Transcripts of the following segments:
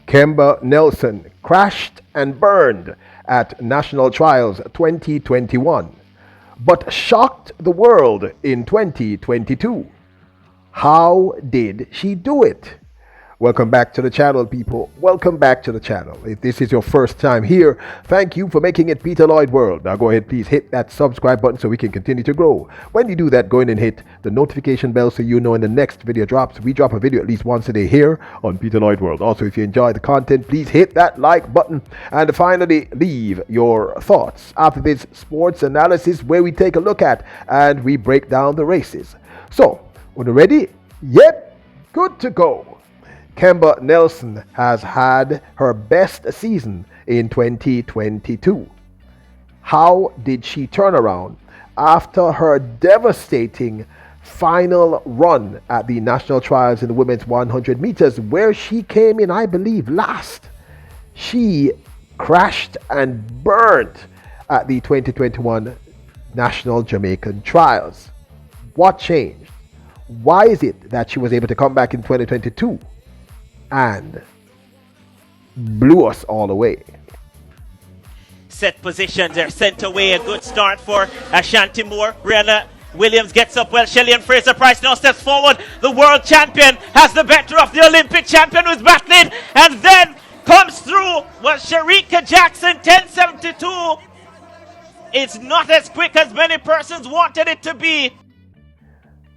Kemba Nelson crashed and burned at National Trials 2021, but shocked the world in 2022. How did she do it? Welcome back to the channel, people. Welcome back to the channel. If this is your first time here, thank you for making it Peter Lloyd World. Now go ahead, please hit that subscribe button so we can continue to grow. When you do that, go in and hit the notification bell so you know when the next video drops. We drop a video at least once a day here on Peter Lloyd World. Also, if you enjoy the content, please hit that like button. And finally, leave your thoughts after this sports analysis where we take a look at and we break down the races. So, when you're ready, yep, good to go. Kemba Nelson has had her best season in 2022. How did she turn around after her devastating final run at the national trials in the women's 100 meters, where she came in, I believe, last? She crashed and burned at the 2021 National Jamaican Trials. What changed? Why is it that she was able to come back in 2022 and blew us all away? Set positions, they're sent away. A good start for Ashanti Moore. Brianna Williams gets up well. Shelly-Ann Fraser-Price now steps forward. The world champion has the better of the Olympic champion who's battling, and then comes through was Shericka Jackson, 10:72. It's not as quick as many persons wanted it to be.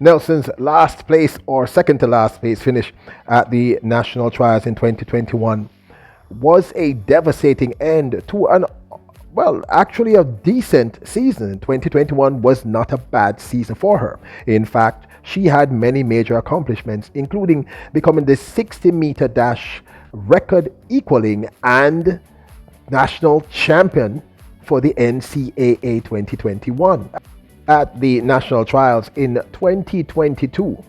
Nelson's last place or second to last place finish at the national trials in 2021 was a devastating end to actually a decent season. 2021 was not a bad season for her. In fact, she had many major accomplishments, including becoming the 60-meter dash record equaling and national champion for the NCAA 2021. At the national trials in 2022,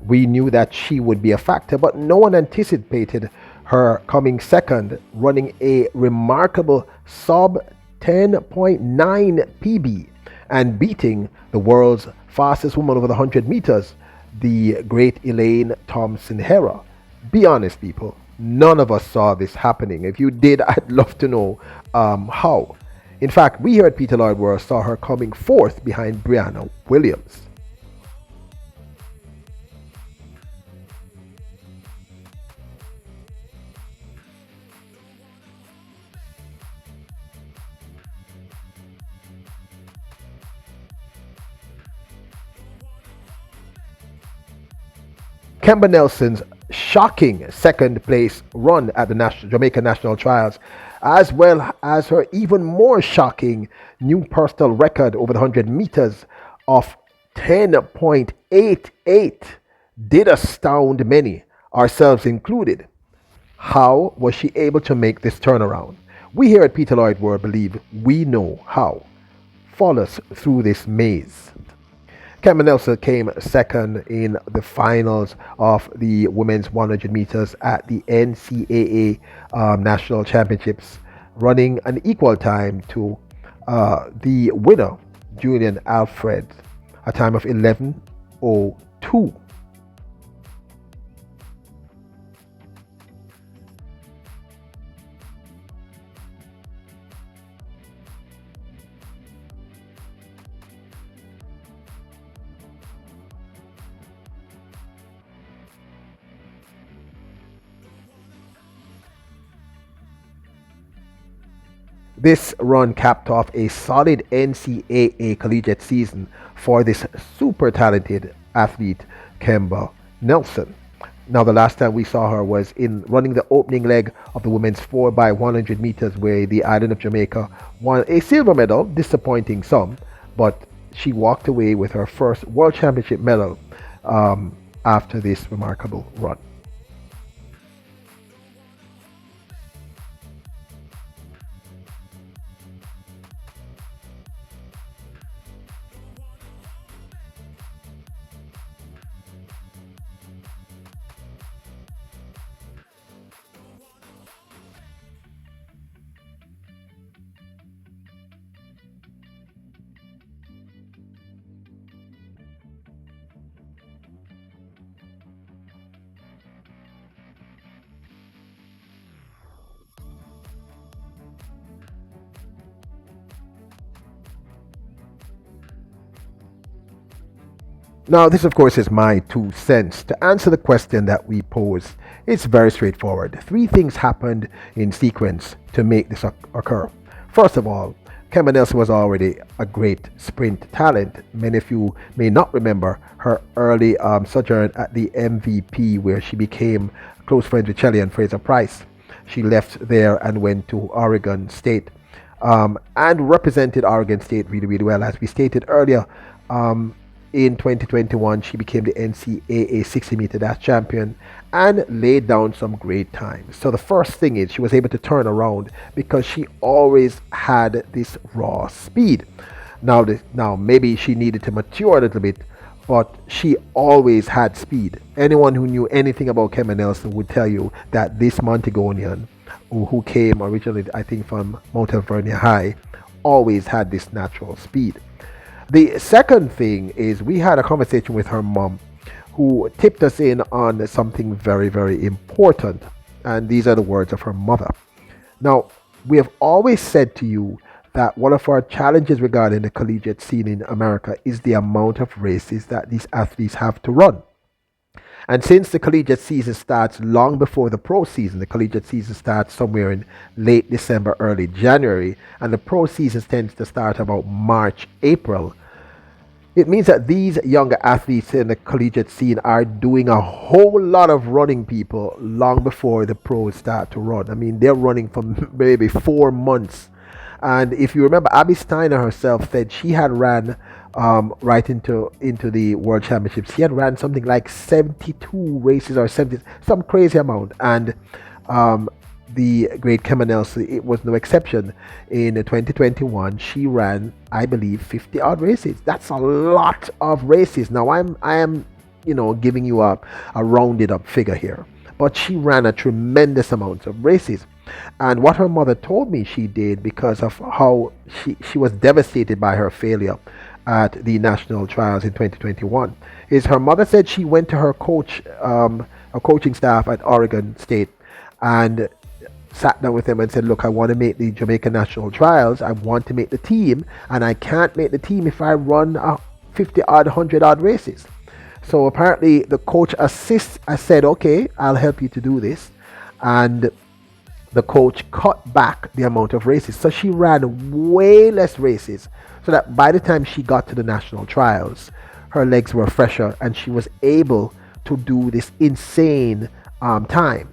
we knew that she would be a factor, but no one anticipated her coming second, running a remarkable sub 10.9 PB and beating the world's fastest woman over the 100 meters, the great Elaine Thompson-Herah. Be honest, people, none of us saw this happening. If you did, I'd love to know how. In fact, we here at Peter Lloyd World saw her coming fourth behind Brianna Williams. Kemba Nelson's shocking second place run at the Jamaica National Trials, as well as her even more shocking new personal record over the 100 meters of 10.88, did astound many, ourselves included. How was she able to make this turnaround? We here at Peter Lloyd World believe we know how. Follow us through this maze. Kemba Nelson came second in the finals of the women's 100 meters at the NCAA National Championships, running an equal time to the winner, Julian Alfred, a time of 11:02. This run capped off a solid NCAA collegiate season for this super talented athlete, Kemba Nelson. Now, the last time we saw her was in running the opening leg of the women's 4x100 meters, where the island of Jamaica won a silver medal, disappointing some, but she walked away with her first World Championship medal after this remarkable run. Now, this, of course, is my 2 cents. To answer the question that we pose, it's very straightforward. Three things happened in sequence to make this occur. First of all, Kemba Nelson was already a great sprint talent. Many of you may not remember her early sojourn at the MVP, where she became close friends with Shelley and Fraser Price. She left there and went to Oregon State and represented Oregon State really, really well. As we stated earlier, in 2021, she became the NCAA 60-meter dash champion and laid down some great times. So the first thing is she was able to turn around because she always had this raw speed. Now maybe she needed to mature a little bit, but she always had speed. Anyone who knew anything about Kemba Nelson would tell you that this Montagonian, who came originally, I think, from Mount Alvernia High, always had this natural speed. The second thing is we had a conversation with her mom who tipped us in on something very, very important. And these are the words of her mother. Now, we have always said to you that one of our challenges regarding the collegiate scene in America is the amount of races that these athletes have to run. And since the collegiate season starts long before the pro season, the collegiate season starts somewhere in late December, early January, and the pro season tends to start about March, April. It means that these younger athletes in the collegiate scene are doing a whole lot of running, people, long before the pros start to run. I mean, they're running for maybe 4 months. And if you remember, Abby Steiner herself said she had ran right into the World Championships. She had ran something like 72 races or 70, some crazy amount. And the great Kemba Nelson, it was no exception. In 2021, she ran, I believe, 50 odd races. That's a lot of races. Now I am, giving you a rounded up figure here, but she ran a tremendous amount of races. And what her mother told me she did, because of how she was devastated by her failure at the national trials in 2021, is her mother said she went to her coaching staff at Oregon State and sat down with them and said, look, I want to make the Jamaica national trials. I want to make the team, and I can't make the team if I run 50 odd, 100 odd races. So apparently the coach said, okay, I'll help you to do this. And the coach cut back the amount of races. So she ran way less races, so that by the time she got to the national trials, her legs were fresher and she was able to do this insane time.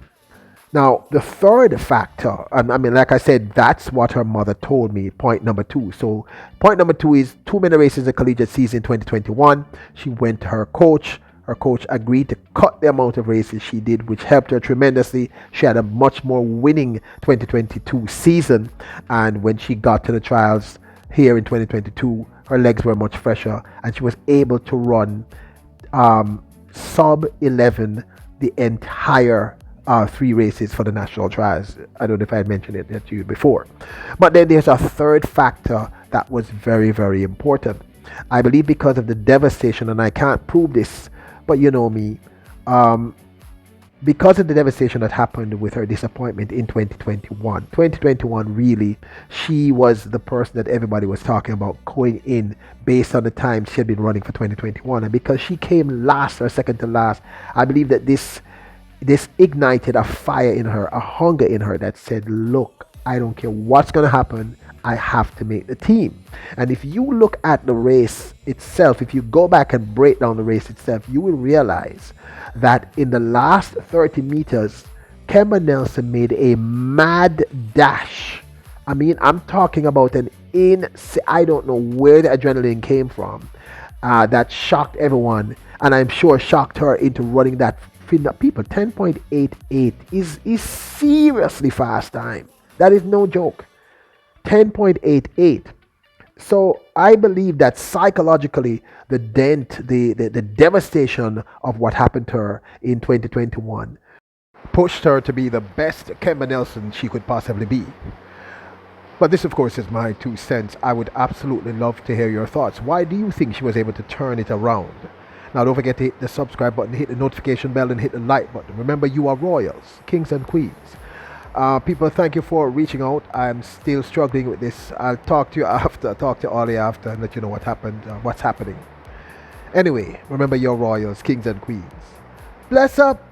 Now, the third factor, I mean, like I said, that's what her mother told me, point number 2. So, point number 2 is too many races in collegiate season 2021. She went to her coach. Her coach agreed to cut the amount of races she did, which helped her tremendously. She had a much more winning 2022 season. And when she got to the trials here in 2022, her legs were much fresher and she was able to run sub 11 the entire 3 races for the national trials. I don't know if I had mentioned it to you before. But then there's a third factor that was very, very important. I believe because of the devastation, and I can't prove this, but you know me, because of the devastation that happened with her disappointment in 2021 really, she was the person that everybody was talking about going in based on the time she had been running for 2021. And because she came last or second to last, I believe that this ignited a fire in her, a hunger in her that said, look, I don't care what's going to happen, I have to make the team. And if you look at the race itself, if you go back and break down the race itself, you will realize that in the last 30 meters, Kemba Nelson made a mad dash. I mean, I'm talking about I don't know where the adrenaline came from, that shocked everyone, and I'm sure shocked her into running that. People, 10.88 is seriously fast time. That is no joke. 10.88. So I believe that psychologically, the dent, the devastation of what happened to her in 2021 pushed her to be the best Kemba Nelson she could possibly be. But this, of course, is my 2 cents. I would absolutely love to hear your thoughts. Why do you think she was able to turn it around? Now, don't forget to hit the subscribe button, hit the notification bell, and hit the like button. Remember, you are royals, kings and queens. People, thank you for reaching out. I'm still struggling with this. I'll talk to you after, talk to Ollie after, and let you know what happened, what's happening. Anyway, remember your royals, kings and queens. Bless up